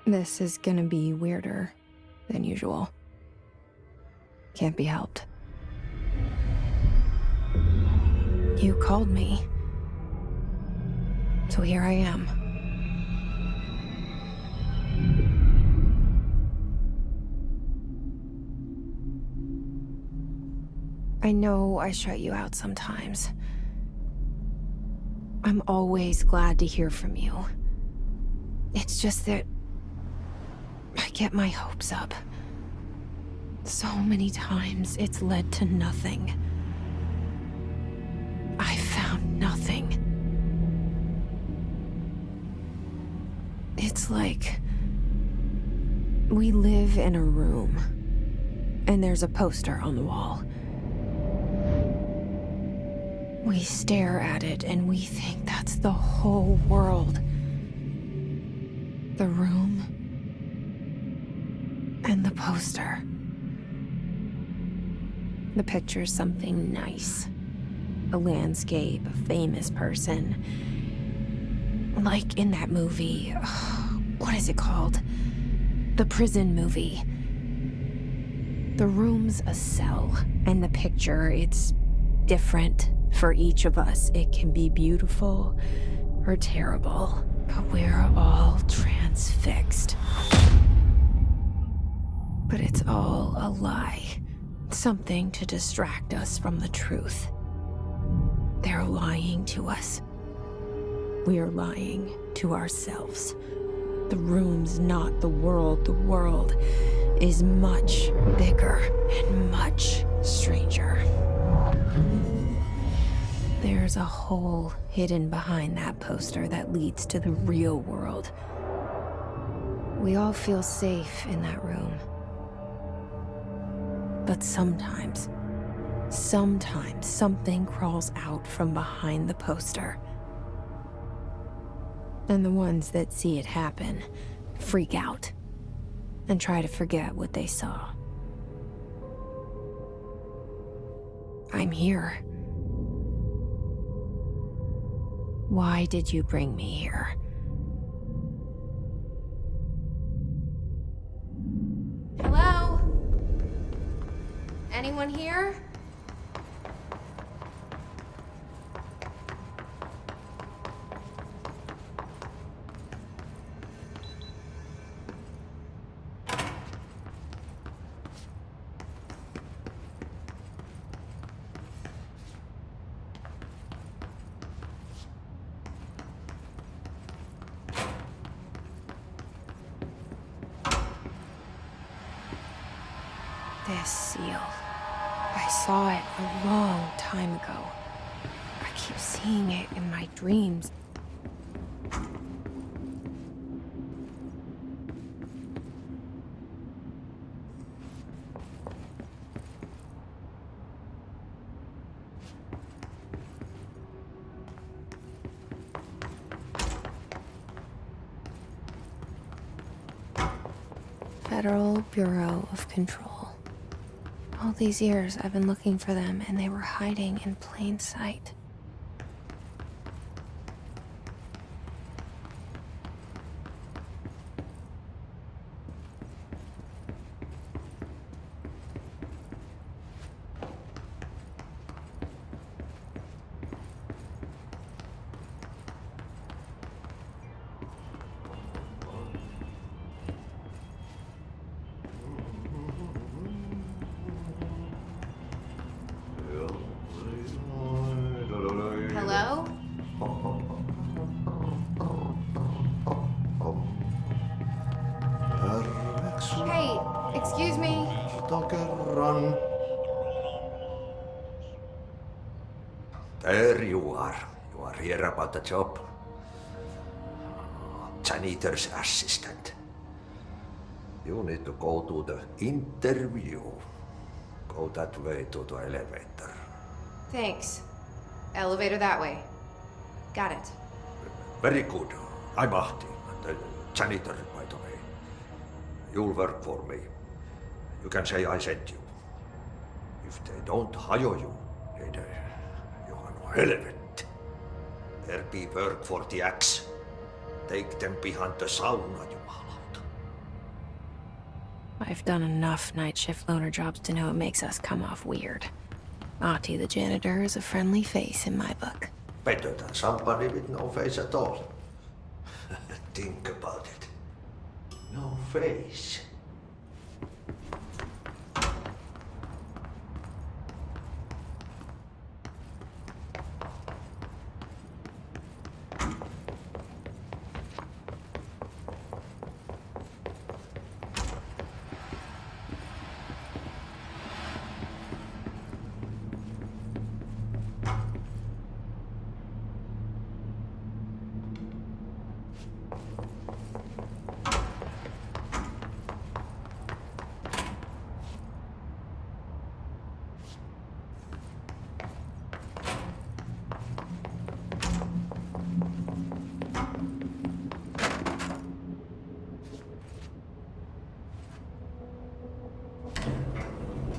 This is gonna be weirder than usual. Can't be helped. You called me. So here I am. I know I shut you out sometimes. I'm always glad to hear from you. It's just that I get my hopes up. So many times it's led to nothing. I found nothing. It's like we live in a room, and there's a poster on the wall. We stare at it and we think that's the whole world. The room and the poster. The picture's something nice. A landscape, a famous person. Like in that movie, what is it called? The prison movie. The room's a cell, and the picture, it's different for each of us. It can be beautiful or terrible, but we're all transfixed. But it's all a lie. Something to distract us from the truth. They're lying to us. We're lying to ourselves. The room's not the world. The world is much bigger and much stranger. There's a hole hidden behind that poster that leads to the real world. We all feel safe in that room. But sometimes something crawls out from behind the poster. And the ones that see it happen freak out and try to forget what they saw. I'm here. Why did you bring me here? Hello? Anyone here? This seal. I saw it a long time ago. I keep seeing it in my dreams. Federal Bureau of Control. All these years I've been looking for them, and they were hiding in plain sight. Hello? Hey, excuse me. There you are. You are here about the job. Janitor's assistant. You need to go to the interview. Go that way to the elevator. Thanks. Elevator that way. Got it. Very good. I'm Ahti, the janitor, by the way. You'll work for me. You can say I sent you. If they don't hire you, then you are no helvet. There be work for the axe. Take them behind the sauna, jumalauta. I've done enough night shift loner jobs to know it makes us come off weird. Ahti the janitor is a friendly face in my book. Better than somebody with no face at all. Think about it. No face.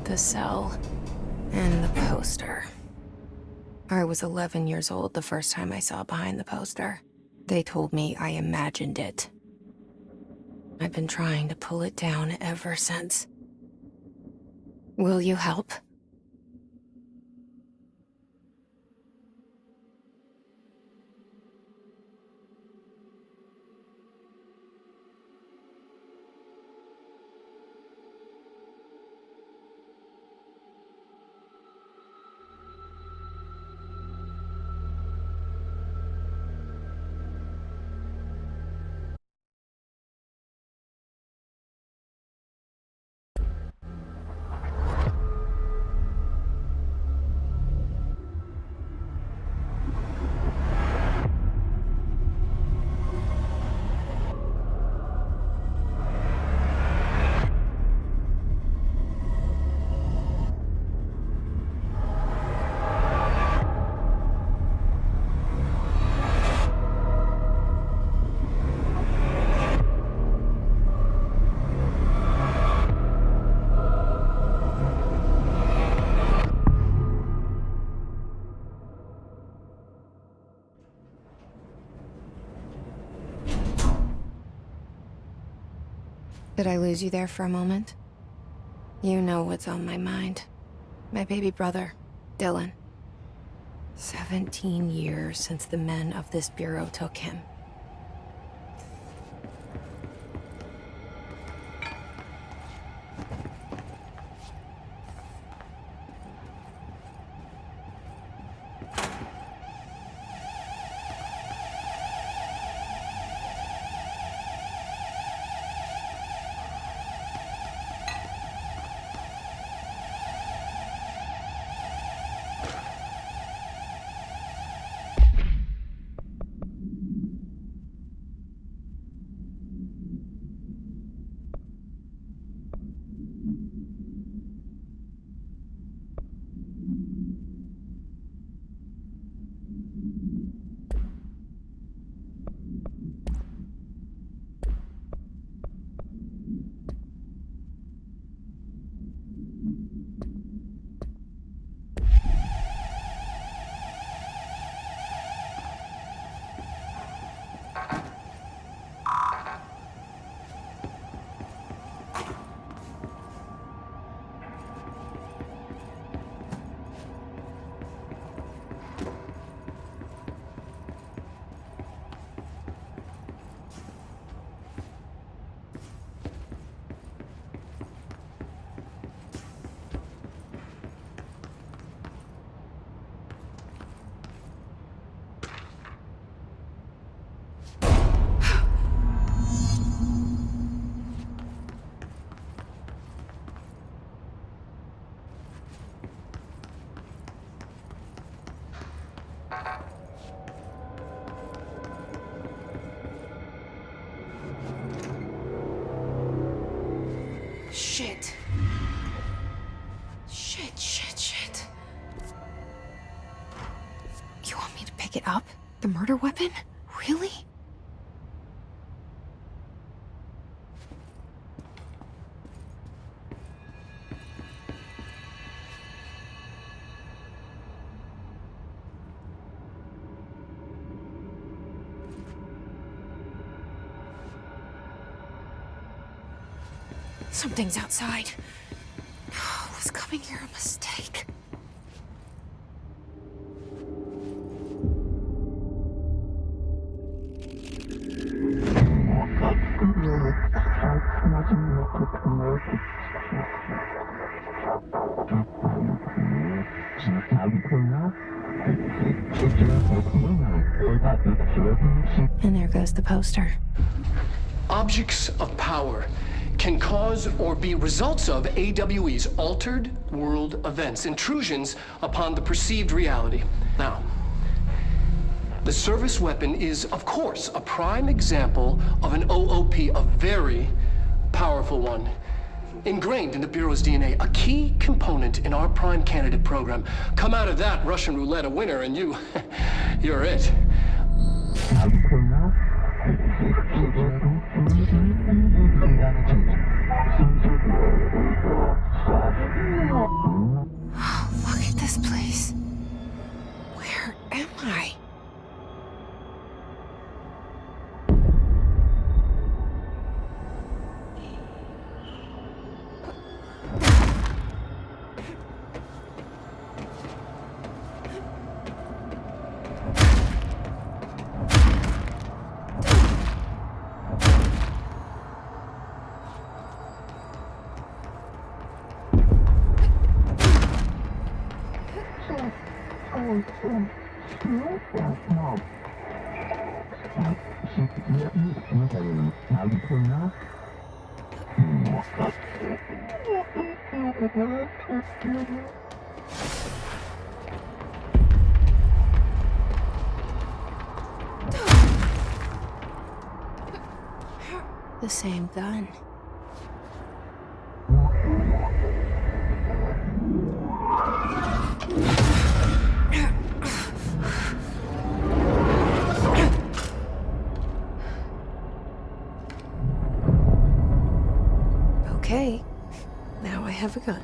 The cell and the poster. I was 11 years old the first time I saw behind the poster. They told me I imagined it. I've been trying to pull it down ever since. Will you help? Did I lose you there for a moment? You know what's on my mind. My baby brother, Dylan. 17 years since the men of this bureau took him. Shit. Shit. You want me to pick it up? The murder weapon? Really? Something's outside. Was coming here a mistake? And there goes the poster. Objects of power can cause or be results of AWE's altered world events, intrusions upon the perceived reality. Now, the service weapon is, of course, a prime example of an OOP, a very powerful one. Ingrained in the Bureau's DNA, a key component in our prime candidate program. Come out of that Russian roulette a winner and you're it. Oh, look at this place. Where am I? The same gun. Okay, now I have a gun.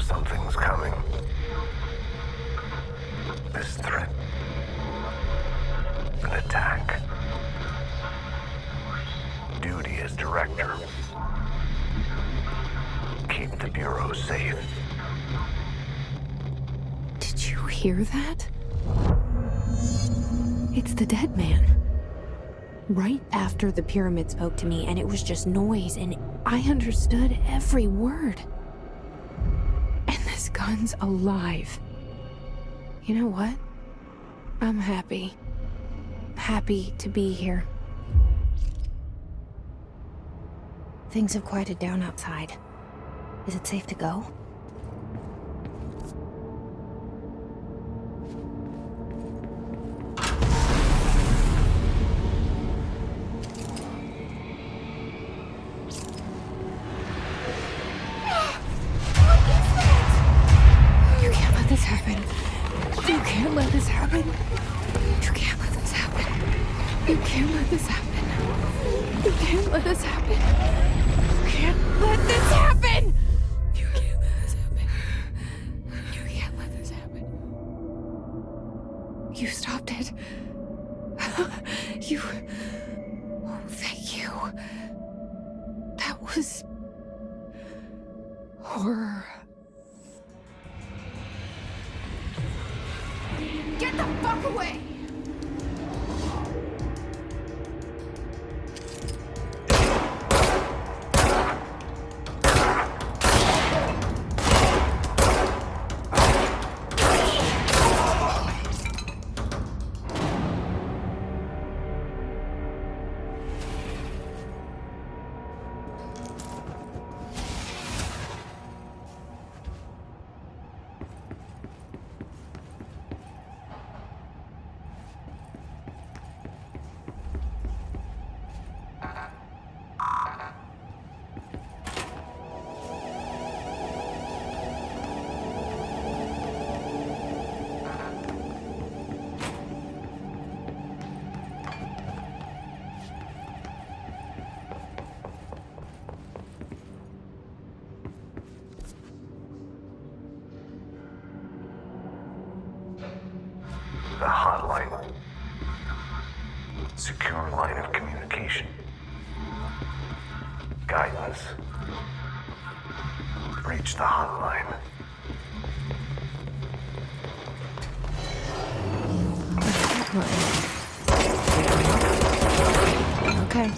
Something's coming. This threat. An attack. Duty as director. Keep the Bureau safe. Did you hear that? It's the dead man. Right after the pyramid spoke to me, and it was just noise, and I understood every word. And this gun's alive. You know what? I'm happy. Happy to be here. Things have quieted down outside. Is it safe to go? This happen. You can't let this happen. You can't let this happen. You can't let this happen. You can't let this happen. You can't let this happen. You can't let this happen. horror. Get the fuck away! The hotline. Secure line of communication. Guidance. Reach the hotline. Okay.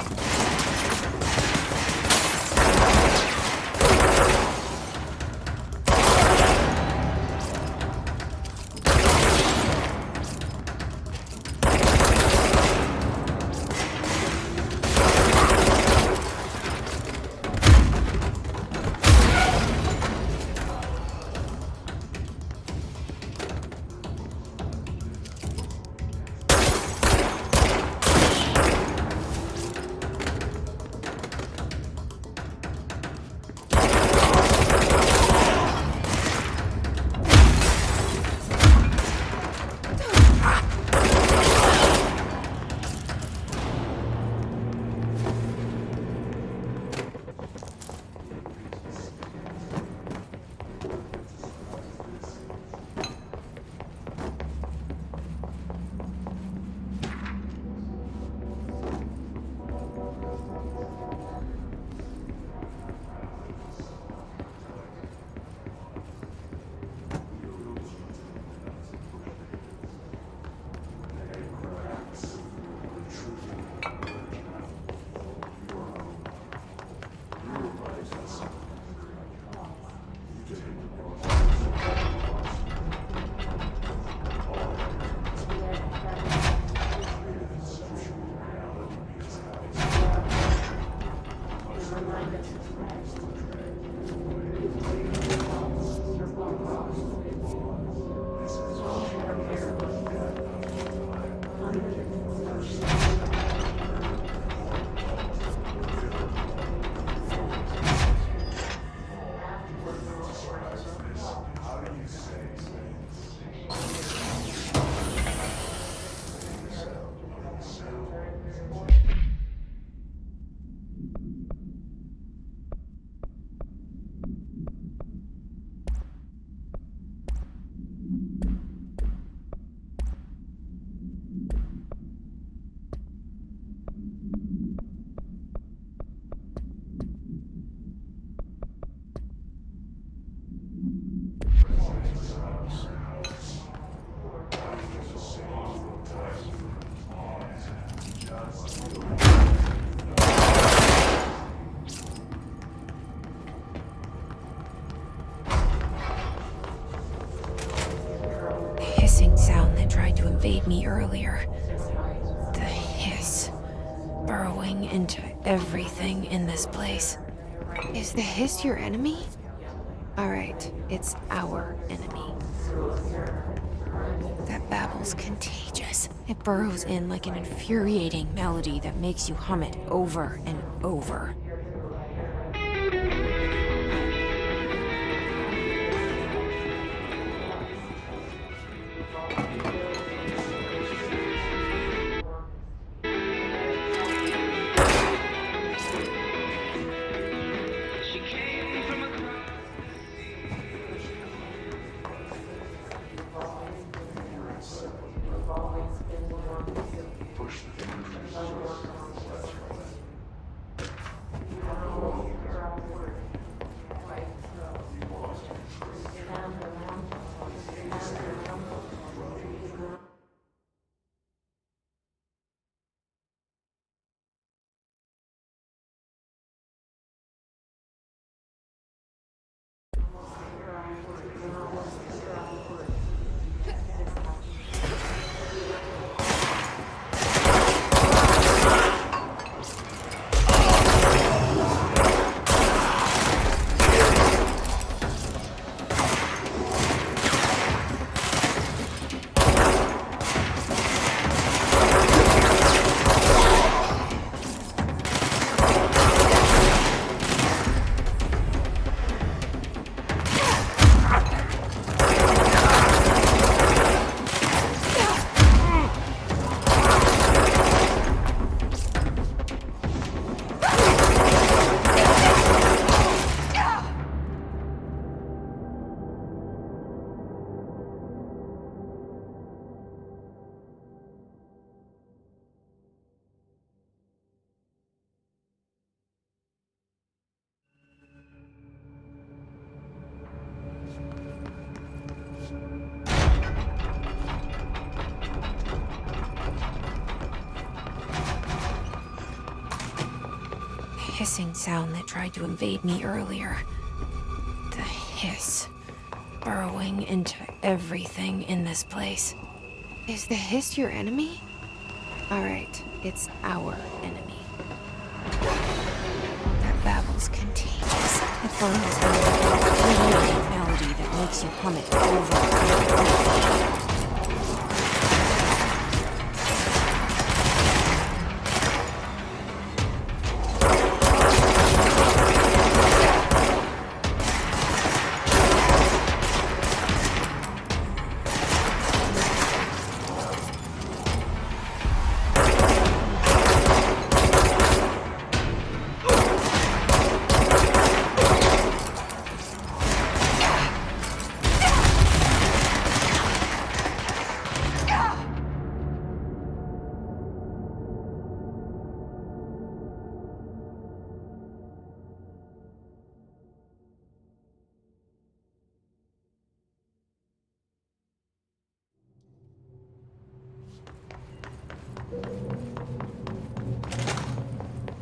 Invade me earlier. The hiss burrowing into everything in this place. Is the hiss your enemy? Alright, it's our enemy. That babble's contagious. It burrows in like an infuriating melody that makes you hum it over and over. hissing sound that tried to invade me earlier. The hiss, burrowing into everything in this place. Is the hiss your enemy? Alright, it's our enemy. That babble's contagious. It burns a melody that makes you hum it over and over.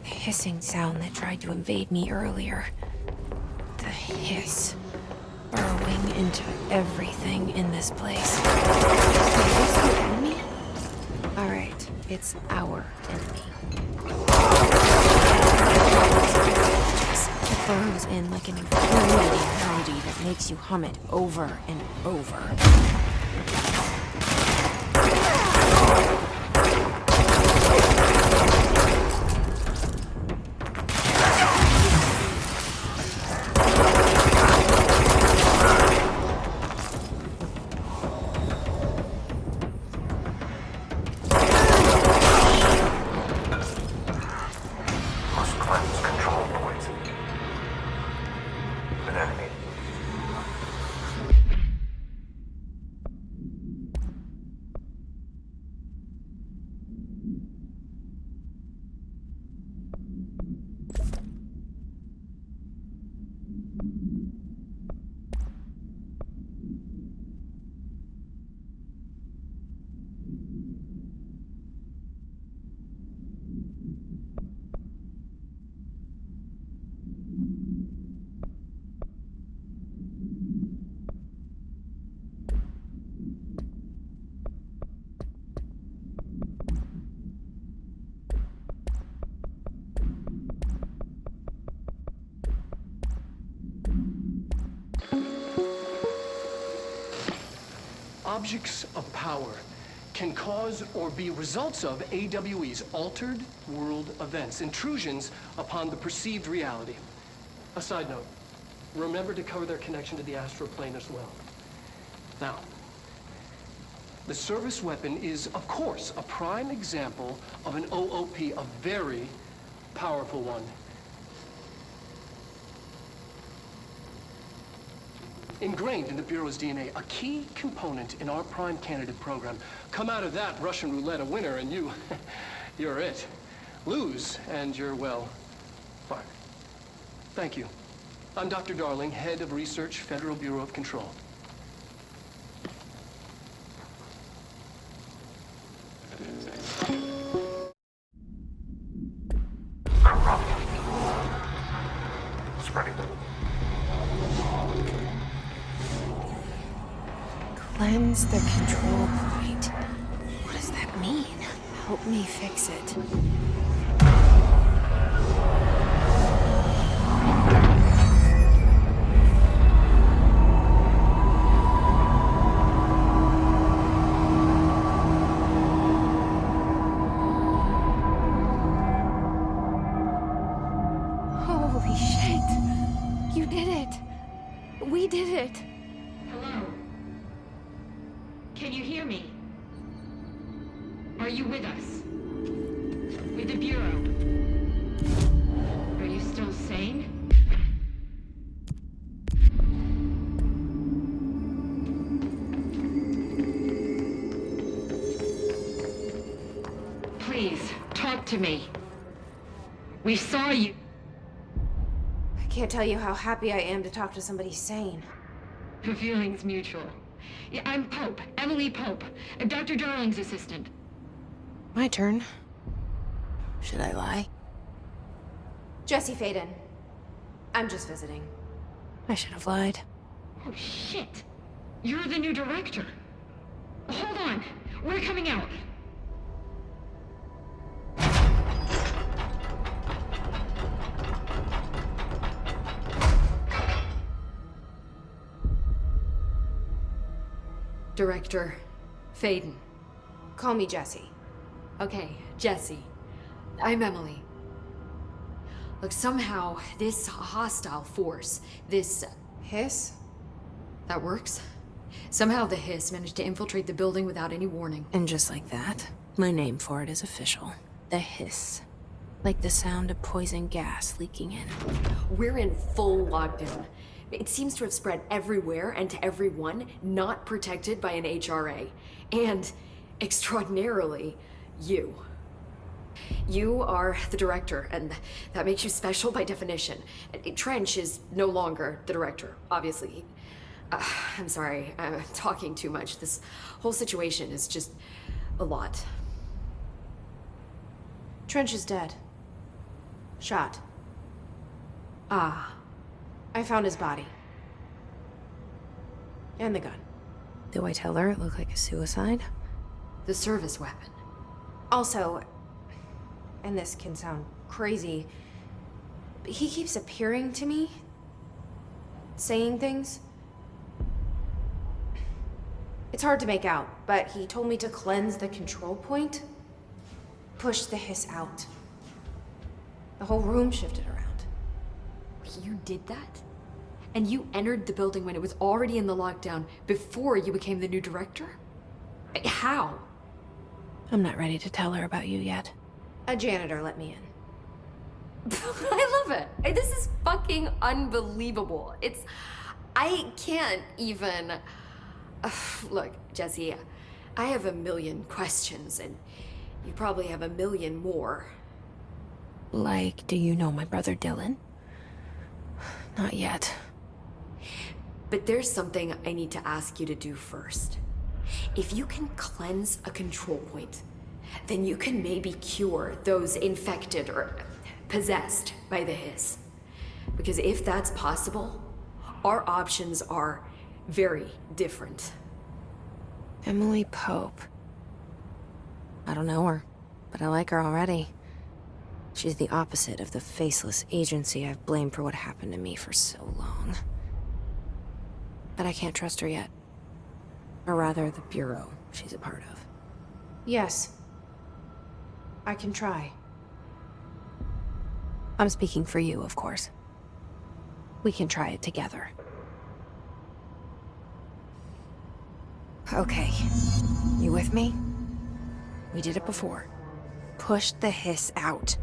Hissing sound that tried to invade me earlier. The hiss, burrowing into everything in this place. Is this your enemy? Alright, it's our enemy. It burrows in like an infuriating melody that makes you hum it over and over. Objects of power can cause or be results of AWE's altered world events, intrusions upon the perceived reality. A side note, remember to cover their connection to the astral plane as well. Now, the service weapon is, of course, a prime example of an OOP, a very powerful one. Ingrained in the Bureau's DNA, a key component in our prime candidate program. Come out of that Russian roulette a winner and you're it. Lose and you're, well, fired. Thank you. I'm Dr. Darling, Head of Research, Federal Bureau of Control. Corrupt. Spreading. Cleanse the control point. What does that mean? Help me fix it. Holy shit! You did it! We did it! Hello? Can you hear me? Are you with us? With the Bureau? Are you still sane? Please, talk to me. We saw you. I can't tell you how happy I am to talk to somebody sane. The feeling's mutual. Yeah, I'm Pope, Emily Pope. I'm Dr. Darling's assistant. My turn. Should I lie? Jesse Faden. I'm just visiting. I should have lied. Oh, shit. You're the new director. Hold on. We're coming out. Director Faden. Call me Jesse. Okay, Jesse. I'm Emily. Look, somehow, this hostile force, this... Hiss? that works? Somehow the hiss managed to infiltrate the building without any warning. And just like that, my name for it is official. The hiss. Like the sound of poison gas leaking in. We're in full lockdown. It seems to have spread everywhere and to everyone not protected by an HRA. And, extraordinarily, you. You are the director, and that makes you special by definition. Trench is no longer the director, obviously. I'm sorry, I'm talking too much. This whole situation is just a lot. Trench is dead. Shot. Ah. I found his body. And the gun. Do I tell her it looked like a suicide? The service weapon. Also, and this can sound crazy, but he keeps appearing to me, saying things. It's hard to make out, but he told me to cleanse the control point, push the hiss out. The whole room shifted around. You did that? And you entered the building when it was already in the lockdown before you became the new director? How? I'm not ready to tell her about you yet. A janitor let me in. I love it. This is fucking unbelievable. I can't even... Look, Jesse, I have a million questions, and you probably have a million more. Like, do you know my brother Dylan? Not yet. But there's something I need to ask you to do first. If you can cleanse a control point, then you can maybe cure those infected or possessed by the hiss. Because if that's possible, our options are very different. Emily Pope. I don't know her, but I like her already. She's the opposite of the faceless agency I've blamed for what happened to me for so long. But I can't trust her yet. Or rather, the Bureau she's a part of. Yes. I can try. I'm speaking for you, of course. We can try it together. Okay. You with me? We did it before. Push the hiss out.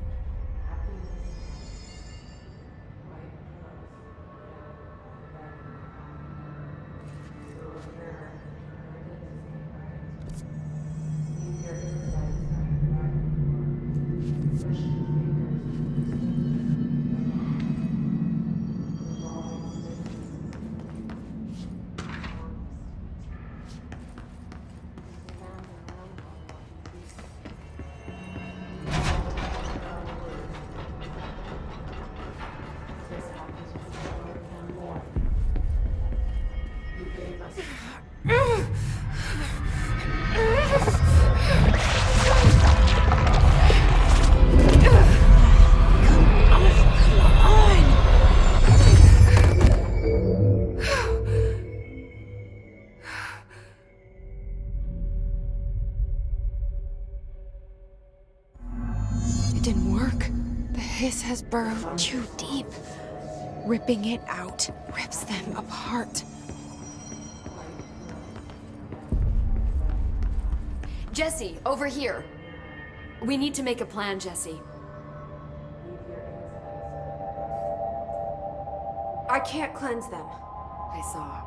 It didn't work. The hiss has burrowed too deep. Ripping it out rips them apart. Jesse, over here. We need to make a plan, Jesse. I can't cleanse them. I saw.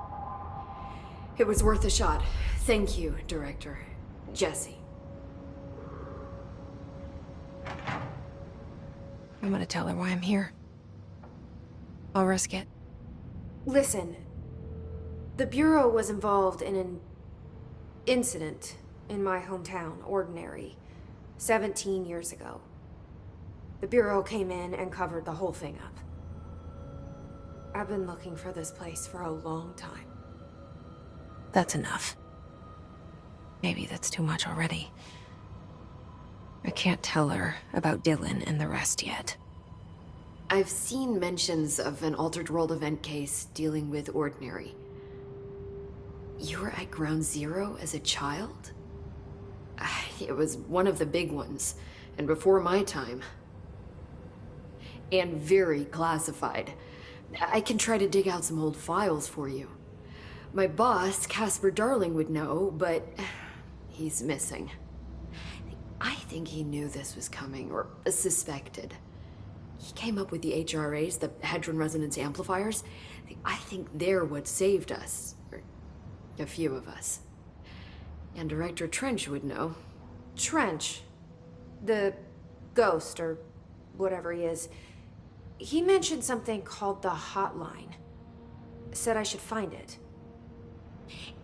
It was worth a shot. Thank you, Director. Jesse. I'm gonna tell her why I'm here. I'll risk it. Listen, the Bureau was involved in an incident in my hometown, Ordinary, 17 years ago. The Bureau came in and covered the whole thing up. I've been looking for this place for a long time. That's enough. Maybe that's too much already. I can't tell her about Dylan and the rest yet. I've seen mentions of an Altered World event case dealing with Ordinary. You were at Ground Zero as a child? It was one of the big ones, and before my time. And very classified. I can try to dig out some old files for you. My boss, Casper Darling, would know, but he's missing. I think he knew this was coming, or suspected. He came up with the HRAs, the Hadron Resonance Amplifiers. I think they're what saved us. Or a few of us. And Director Trench would know. Trench. The ghost, or whatever he is. He mentioned something called the Hotline. Said I should find it.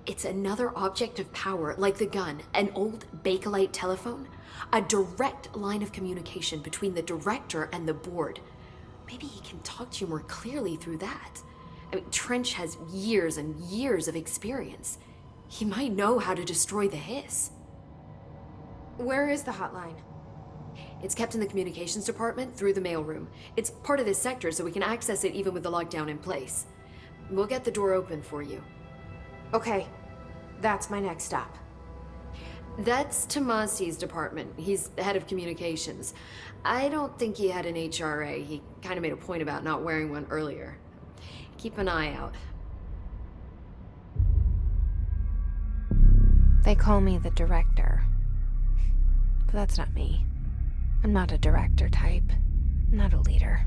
It's another object of power, like the gun, an old Bakelite telephone. A direct line of communication between the director and the board. Maybe he can talk to you more clearly through that. I mean, Trench has years and years of experience. He might know how to destroy the hiss. Where is the hotline? It's kept in the communications department through the mailroom. It's part of this sector, so we can access it even with the lockdown in place. We'll get the door open for you. Okay, that's my next stop. That's Tomasi's department. He's head of communications. I don't think he had an HRA. He kind of made a point about not wearing one earlier. Keep an eye out. They call me the director. But that's not me. I'm not a director type. I'm not a leader.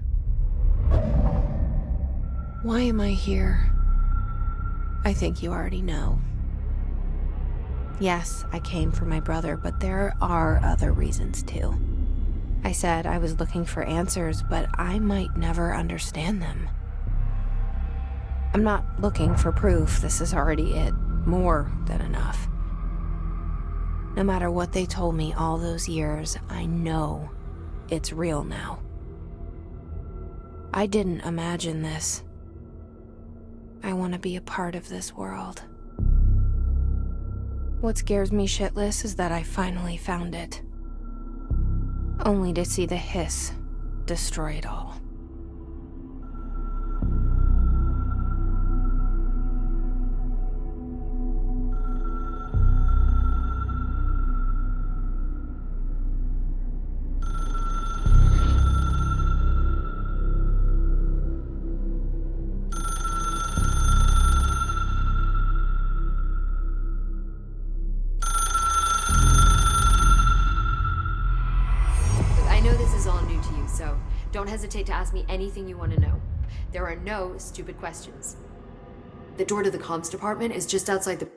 Why am I here? I think you already know. Yes, I came for my brother, but there are other reasons too. I said I was looking for answers, but I might never understand them. I'm not looking for proof. This is already it. More than enough. No matter what they told me all those years, I know it's real now. I didn't imagine this. I want to be a part of this world. What scares me shitless is that I finally found it. Only to see the hiss destroy it all. So don't hesitate to ask me anything you want to know. There are no stupid questions. The door to the comms department is just outside the